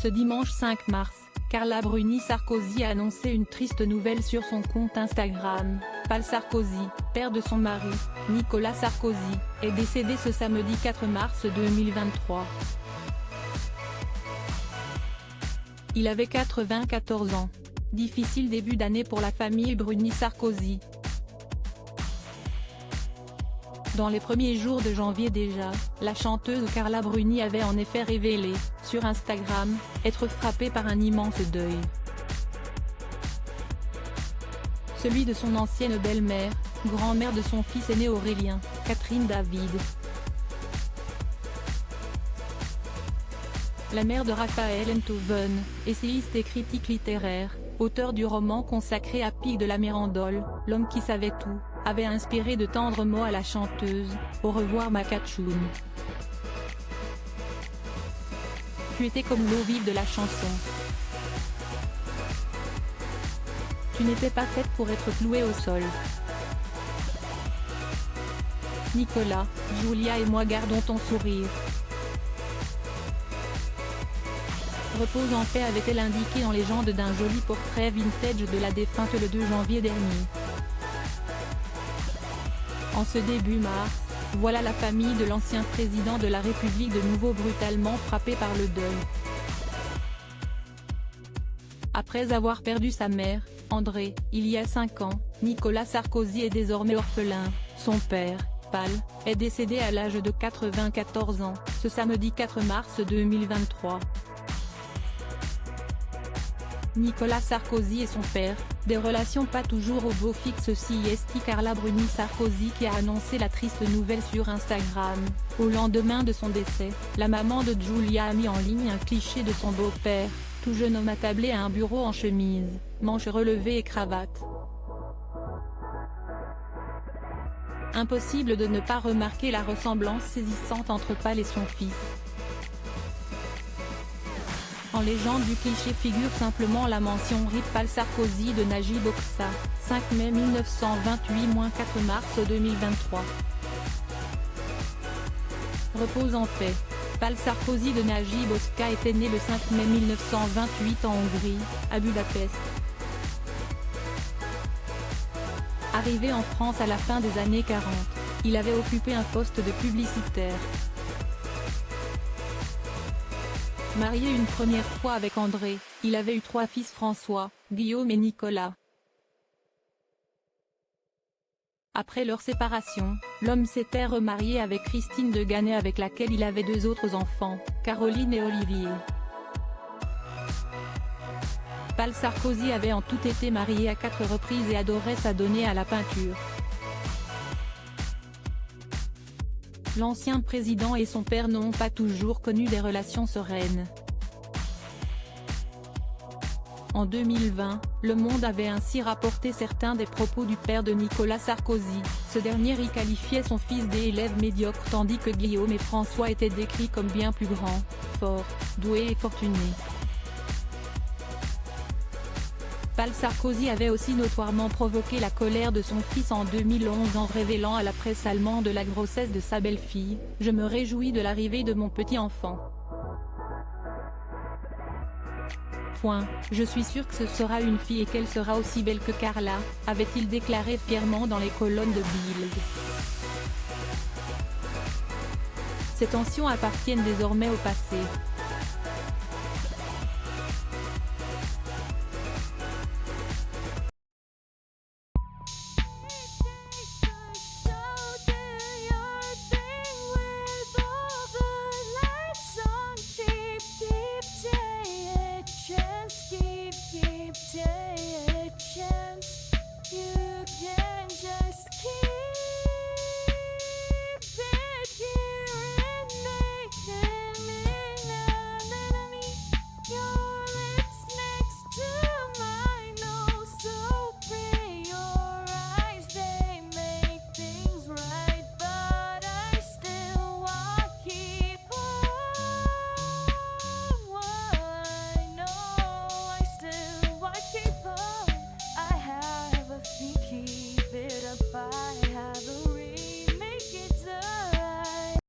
Ce dimanche 5 mars, Carla Bruni Sarkozy a annoncé une triste nouvelle sur son compte Instagram. Paul Sarkozy, père de son mari, Nicolas Sarkozy, est décédé ce samedi 4 mars 2023. Il avait 94 ans. Difficile début d'année pour la famille Bruni Sarkozy. Dans les premiers jours de janvier déjà, la chanteuse Carla Bruni avait en effet révélé, sur Instagram, être frappée par un immense deuil. Celui de son ancienne belle-mère, grand-mère de son fils aîné Aurélien, Catherine David. La mère de Raphaël Enthoven, essayiste et critique littéraire, auteur du roman consacré à Pic de la Mirandole, L'homme qui savait tout, avait inspiré de tendres mots à la chanteuse. Au revoir ma Catchoune. Tu étais comme l'eau vive de la chanson. Tu n'étais pas faite pour être clouée au sol. Nicolas, Julia et moi gardons ton sourire. Repose en paix, avait-elle indiqué en légende d'un joli portrait vintage de la défunte le 2 janvier dernier. En ce début mars, voilà la famille de l'ancien président de la République de nouveau brutalement frappée par le deuil. Après avoir perdu sa mère, André, il y a 5 ans, Nicolas Sarkozy est désormais orphelin. Son père, Paul, est décédé à l'âge de 94 ans, ce samedi 4 mars 2023. Nicolas Sarkozy et son père, des relations pas toujours au beau fixe aussi est Carla Bruni Sarkozy qui a annoncé la triste nouvelle sur Instagram. Au lendemain de son décès, la maman de Julia a mis en ligne un cliché de son beau-père, tout jeune homme attablé à un bureau en chemise, manches relevées et cravate. Impossible de ne pas remarquer la ressemblance saisissante entre Paul et son fils. En légende du cliché figure simplement la mention RIP Paul Sarkozy de Najib Oksa, 5 mai 1928-4 mars 2023. Repose en paix. Paul Sarkozy de Najib Oksa était né le 5 mai 1928 en Hongrie, à Budapest. Arrivé en France à la fin des années 40, il avait occupé un poste de publicitaire. Marié une première fois avec André, il avait eu 3 fils François, Guillaume et Nicolas. Après leur séparation, l'homme s'était remarié avec Christine de Ganay avec laquelle il avait 2 autres enfants, Caroline et Olivier. Paul Sarkozy avait en tout été marié à 4 reprises et adorait s'adonner à la peinture. L'ancien président et son père n'ont pas toujours connu des relations sereines. En 2020, Le Monde avait ainsi rapporté certains des propos du père de Nicolas Sarkozy. Ce dernier y qualifiait son fils d'élève médiocre tandis que Guillaume et François étaient décrits comme bien plus grands, forts, doués et fortunés. Paul Sarkozy avait aussi notoirement provoqué la colère de son fils en 2011 en révélant à la presse allemande la grossesse de sa belle-fille. « Je me réjouis de l'arrivée de mon petit enfant. Je suis sûr que ce sera une fille et qu'elle sera aussi belle que Carla », avait-il déclaré fièrement dans les colonnes de Bild. Ces tensions appartiennent désormais au passé.